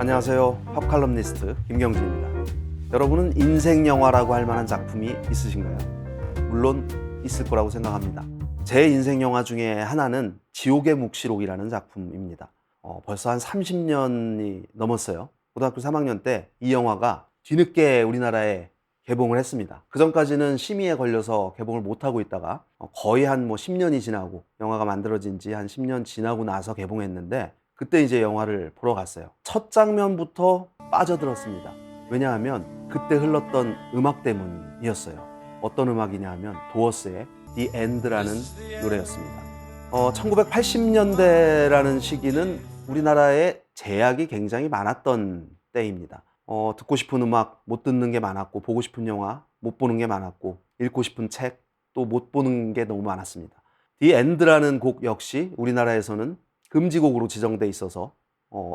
안녕하세요. 팝칼럼니스트 김경진입니다. 여러분은 인생 영화라고 할 만한 작품이 있으신가요? 물론 있을 거라고 생각합니다. 제 인생 영화 중에 하나는 지옥의 묵시록이라는 작품입니다. 벌써 한 30년이 넘었어요. 고등학교 3학년 때 이 영화가 뒤늦게 우리나라에 개봉을 했습니다. 그 전까지는 심의에 걸려서 개봉을 못하고 있다가 거의 한 10년이 지나고 영화가 만들어진 지 한 10년 지나고 나서 개봉했는데, 그때 이제 영화를 보러 갔어요. 첫 장면부터 빠져들었습니다. 왜냐하면 그때 흘렀던 음악 때문이었어요. 어떤 음악이냐 하면 도어스의 The End라는 노래였습니다. 1980년대라는 시기는 우리나라에 제약이 굉장히 많았던 때입니다. 듣고 싶은 음악 못 듣는 게 많았고, 보고 싶은 영화 못 보는 게 많았고, 읽고 싶은 책 또 못 보는 게 너무 많았습니다. The End라는 곡 역시 우리나라에서는 금지곡으로 지정돼 있어서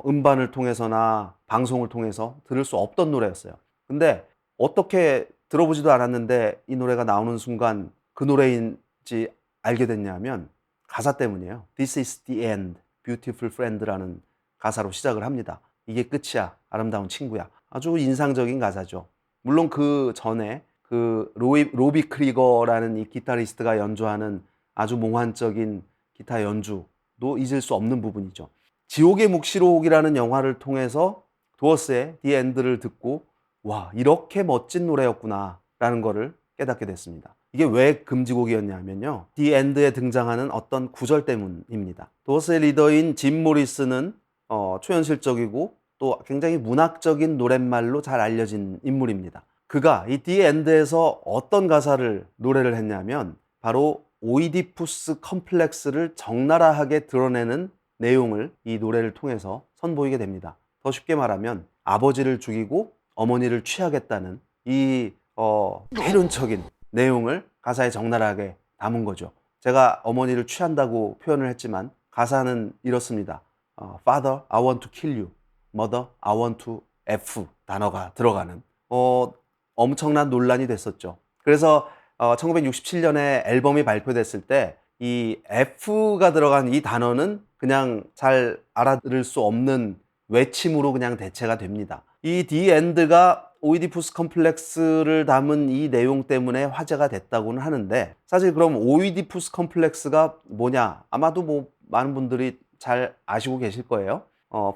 음반을 통해서나 방송을 통해서 들을 수 없던 노래였어요. 근데 어떻게 들어보지도 않았는데 이 노래가 나오는 순간 그 노래인지 알게 됐냐면 가사 때문이에요. This is the end, beautiful friend라는 가사로 시작을 합니다. 이게 끝이야, 아름다운 친구야. 아주 인상적인 가사죠. 물론 그 전에 그 로비 크리거라는 이 기타리스트가 연주하는 아주 몽환적인 기타 연주도 잊을 수 없는 부분이죠. 지옥의 묵시록이라는 영화를 통해서 도어스의 The End를 듣고, 와, 이렇게 멋진 노래였구나 라는 거를 깨닫게 됐습니다. 이게 왜 금지곡이었냐면요, The End에 등장하는 어떤 구절 때문입니다. 도어스의 리더인 짐 모리스는 초현실적이고 또 굉장히 문학적인 노랫말로 잘 알려진 인물입니다. 그가 이 The End에서 어떤 가사를 노래를 했냐면 바로 오이디푸스 컴플렉스를 적나라하게 드러내는 내용을 이 노래를 통해서 선보이게 됩니다. 더 쉽게 말하면 아버지를 죽이고 어머니를 취하겠다는 이 폐륜적인 내용을 가사에 적나라하게 담은 거죠. 제가 어머니를 취한다고 표현을 했지만 가사는 이렇습니다. Father, I want to kill you. Mother, I want to F 단어가 들어가는 엄청난 논란이 됐었죠. 그래서 1967년에 앨범이 발표됐을 때 이 F가 들어간 이 단어는 그냥 잘 알아들을 수 없는 외침으로 그냥 대체가 됩니다. 이 The End가 오이디푸스 컴플렉스를 담은 이 내용 때문에 화제가 됐다고는 하는데, 사실 그럼 오이디푸스 컴플렉스가 뭐냐? 아마도 많은 분들이 잘 아시고 계실 거예요.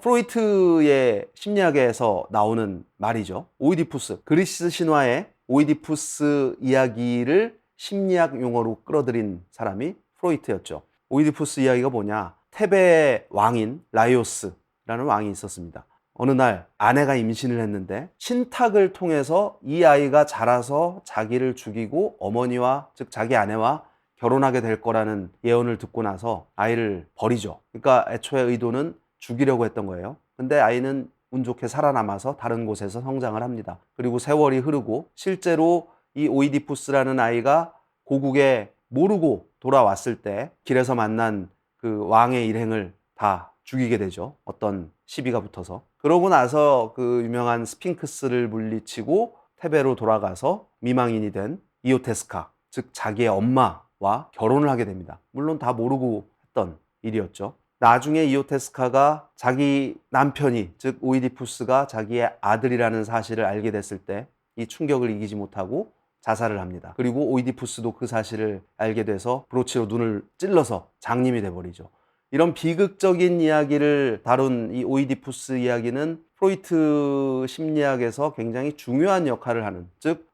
프로이트의 심리학에서 나오는 말이죠. 오이디푸스, 그리스 신화의 오이디푸스 이야기를 심리학 용어로 끌어들인 사람이 프로이트였죠. 오이디푸스 이야기가 뭐냐? 테베의 왕인 라이오스라는 왕이 있었습니다. 어느 날 아내가 임신을 했는데 신탁을 통해서 이 아이가 자라서 자기를 죽이고 어머니와, 즉 자기 아내와 결혼하게 될 거라는 예언을 듣고 나서 아이를 버리죠. 그러니까 애초에 의도는 죽이려고 했던 거예요. 근데 아이는 운 좋게 살아남아서 다른 곳에서 성장을 합니다. 그리고 세월이 흐르고 실제로 이 오이디푸스라는 아이가 고국에 모르고 돌아왔을 때 길에서 만난 그 왕의 일행을 다 죽이게 되죠. 어떤 시비가 붙어서. 그러고 나서 그 유명한 스핑크스를 물리치고 테베로 돌아가서 미망인이 된 이오테스카, 즉 자기의 엄마와 결혼을 하게 됩니다. 물론 다 모르고 했던 일이었죠. 나중에 이오테스카가 자기 남편이, 즉 오이디푸스가 자기의 아들이라는 사실을 알게 됐을 때 이 충격을 이기지 못하고 자살을 합니다. 그리고 오이디푸스도 그 사실을 알게 돼서 브로치로 눈을 찔러서 장님이 돼버리죠. 이런 비극적인 이야기를 다룬 이 오이디푸스 이야기는 프로이트 심리학에서 굉장히 중요한 역할을 하는, 즉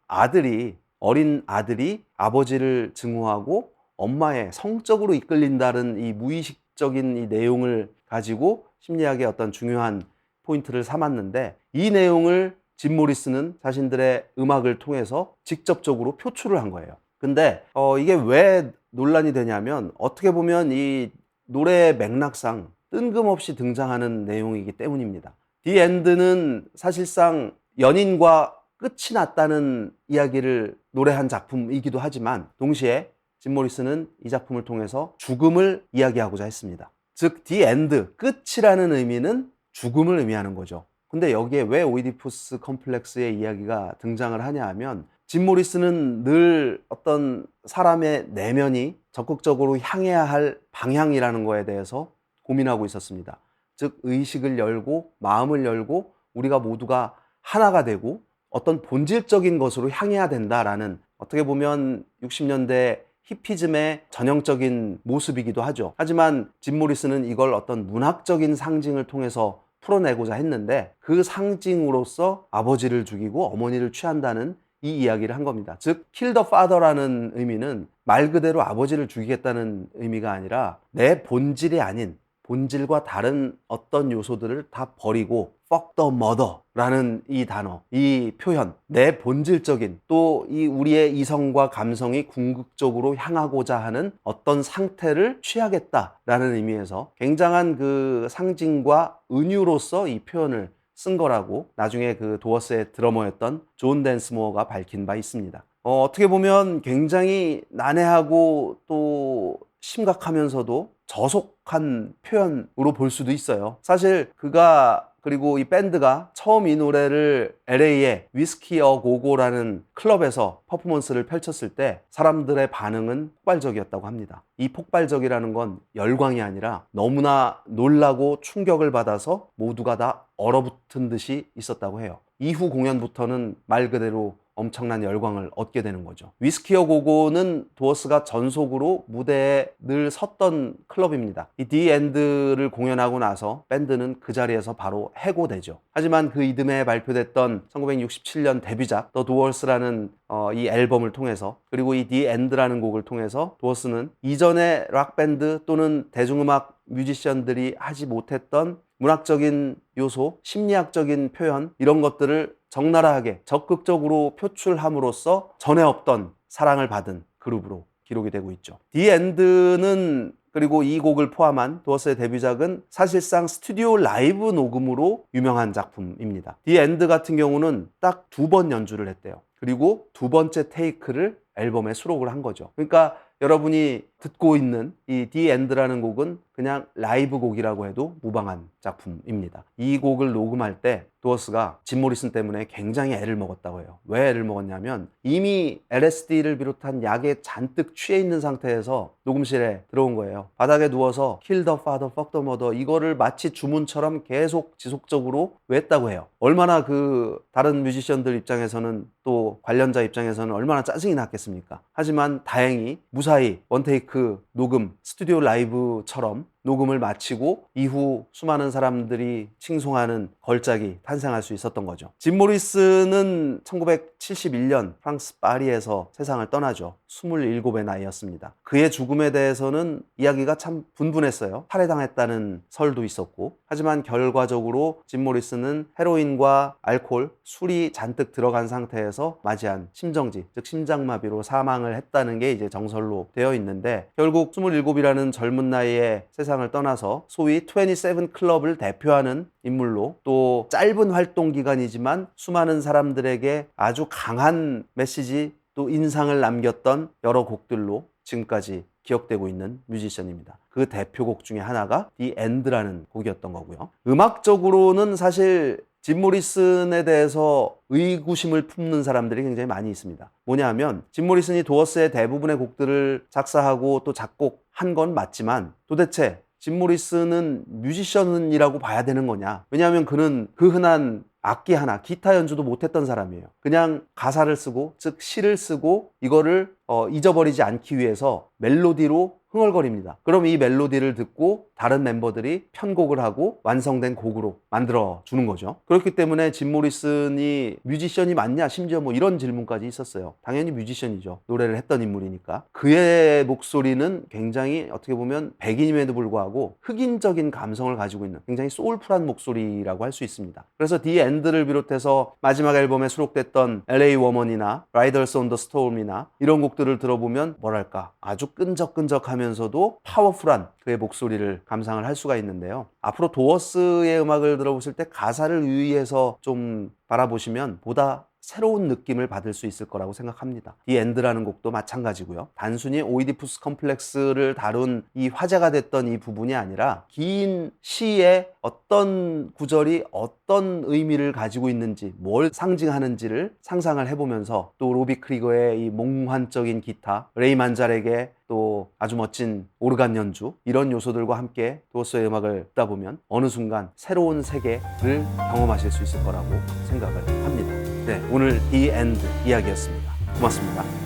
어린 아들이 아버지를 증오하고 엄마의 성적으로 이끌린다는 이 무의식적인 이 내용을 가지고 심리학의 어떤 중요한 포인트를 삼았는데, 이 내용을 짐 모리스는 자신들의 음악을 통해서 직접적으로 표출을 한 거예요. 근데 이게 왜 논란이 되냐면, 어떻게 보면 이 노래의 맥락상 뜬금없이 등장하는 내용이기 때문입니다. The End는 사실상 연인과 끝이 났다는 이야기를 노래한 작품이기도 하지만 동시에 짐 모리스는 이 작품을 통해서 죽음을 이야기하고자 했습니다. 즉 The End, 끝이라는 의미는 죽음을 의미하는 거죠. 근데 여기에 왜 오이디푸스 컴플렉스의 이야기가 등장을 하냐 하면, 짐 모리스는 늘 어떤 사람의 내면이 적극적으로 향해야 할 방향이라는 거에 대해서 고민하고 있었습니다. 즉 의식을 열고 마음을 열고 우리가 모두가 하나가 되고 어떤 본질적인 것으로 향해야 된다라는, 어떻게 보면 60년대 히피즘의 전형적인 모습이기도 하죠. 하지만 짐 모리슨은 이걸 어떤 문학적인 상징을 통해서 풀어내고자 했는데, 그 상징으로서 아버지를 죽이고 어머니를 취한다는 이 이야기를 한 겁니다. 즉 kill the father라는 의미는 말 그대로 아버지를 죽이겠다는 의미가 아니라 내 본질이 아닌 본질과 다른 어떤 요소들을 다 버리고 fuck the mother라는 이 단어, 이 표현, 내 본질적인, 또 이 우리의 이성과 감성이 궁극적으로 향하고자 하는 어떤 상태를 취하겠다라는 의미에서 굉장한 그 상징과 은유로서 이 표현을 쓴 거라고 나중에 그 도어스의 드러머였던 존 댄스모어가 밝힌 바 있습니다. 어떻게 보면 굉장히 난해하고 또 심각하면서도 저속한 표현으로 볼 수도 있어요. 사실 그가, 그리고 이 밴드가 처음 이 노래를 LA의 위스키 어 고고라는 클럽에서 퍼포먼스를 펼쳤을 때 사람들의 반응은 폭발적이었다고 합니다. 이 폭발적이라는 건 열광이 아니라 너무나 놀라고 충격을 받아서 모두가 다 얼어붙은 듯이 있었다고 해요. 이후 공연부터는 말 그대로 엄청난 열광을 얻게 되는 거죠. 위스키 어 고고는 도어스가 전속으로 무대에 늘 섰던 클럽입니다. 이 디 엔드를 공연하고 나서 밴드는 그 자리에서 바로 해고되죠. 하지만 그 이듬해 발표됐던 1967년 데뷔작 더 도어스라는 이 앨범을 통해서, 그리고 이 디 엔드라는 곡을 통해서 도어스는 이전의 락밴드 또는 대중음악 뮤지션들이 하지 못했던 문학적인 요소, 심리학적인 표현, 이런 것들을 적나라하게 적극적으로 표출함으로써 전에 없던 사랑을 받은 그룹으로 기록이 되고 있죠. 디 엔드는, 그리고 이 곡을 포함한 도어스의 데뷔작은 사실상 스튜디오 라이브 녹음으로 유명한 작품입니다. 디 엔드 같은 경우는 딱 2번 연주를 했대요. 그리고 2번째 테이크를 앨범에 수록을 한 거죠. 그러니까 여러분이 듣고 있는 이 디 엔드라는 곡은 그냥 라이브 곡이라고 해도 무방한 작품입니다. 이 곡을 녹음할 때 도어스가 짐 모리슨 때문에 굉장히 애를 먹었다고 해요. 왜 애를 먹었냐면 이미 LSD를 비롯한 약에 잔뜩 취해 있는 상태에서 녹음실에 들어온 거예요. 바닥에 누워서 kill the father, fuck the mother, 이거를 마치 주문처럼 계속 지속적으로 외웠다고 해요. 얼마나 그 다른 뮤지션들 입장에서는, 또 관련자 입장에서는 얼마나 짜증이 났겠습니까? 하지만 다행히 무사히 원테이크 녹음, 스튜디오 라이브처럼 녹음을 마치고 이후 수많은 사람들이 칭송하는 걸작이 탄생할 수 있었던 거죠. 짐 모리슨은 1971년 프랑스 파리에서 세상을 떠나죠. 27의 나이였습니다. 그의 죽음에 대해서는 이야기가 참 분분했어요. 살해당했다는 설도 있었고, 하지만 결과적으로 짐 모리슨은 헤로인과 알코올, 술이 잔뜩 들어간 상태에서 맞이한 심정지, 즉 심장마비로 사망을 했다는 게 이제 정설로 되어 있는데, 결국 27이라는 젊은 나이에 세상을 떠나서 소위 27 클럽을 대표하는 인물로, 또 짧은 활동 기간이지만 수많은 사람들에게 아주 강한 메시지 또 인상을 남겼던 여러 곡들로 지금까지 기억되고 있는 뮤지션입니다. 그 대표곡 중에 하나가 The End라는 곡이었던 거고요. 음악적으로는 사실 짐 모리슨에 대해서 의구심을 품는 사람들이 굉장히 많이 있습니다. 뭐냐 하면 짐 모리슨이 도어스의 대부분의 곡들을 작사하고 또 작곡한 건 맞지만, 도대체 짐 모리슨은 뮤지션이라고 봐야 되는 거냐? 왜냐하면 그는 그 흔한 악기 하나, 기타 연주도 못했던 사람이에요. 그냥 가사를 쓰고, 즉 시를 쓰고, 이거를 잊어버리지 않기 위해서 멜로디로 흥얼거립니다. 그럼 이 멜로디를 듣고 다른 멤버들이 편곡을 하고 완성된 곡으로 만들어 주는 거죠. 그렇기 때문에 짐 모리슨이 뮤지션이 맞냐, 심지어 뭐 이런 질문까지 있었어요. 당연히 뮤지션이죠. 노래를 했던 인물이니까. 그의 목소리는 굉장히 어떻게 보면 백인임에도 불구하고 흑인적인 감성을 가지고 있는 굉장히 소울풀한 목소리라고 할 수 있습니다. 그래서 디 엔드를 비롯해서 마지막 앨범에 수록됐던 LA 워먼이나 Riders on the Storm이나 이런 곡들을 들어보면 뭐랄까, 아주 끈적끈적하면서도 파워풀한 그의 목소리를 감상을 할 수가 있는데요. 앞으로 도어스의 음악을 들어보실 때 가사를 유의해서 좀 바라보시면 보다 새로운 느낌을 받을 수 있을 거라고 생각합니다. 디 엔드라는 곡도 마찬가지고요. 단순히 오이디푸스 컴플렉스를 다룬 이 화제가 됐던 이 부분이 아니라 긴 시의 어떤 구절이 어떤 의미를 가지고 있는지, 뭘 상징하는지를 상상을 해보면서, 또 로비 크리거의 이 몽환적인 기타, 레이 만잘에게 또 아주 멋진 오르간 연주 이런 요소들과 함께 도어스의 음악을 듣다 보면 어느 순간 새로운 세계를 경험하실 수 있을 거라고 생각을 합니다. 네, 오늘 The End 이야기였습니다. 고맙습니다.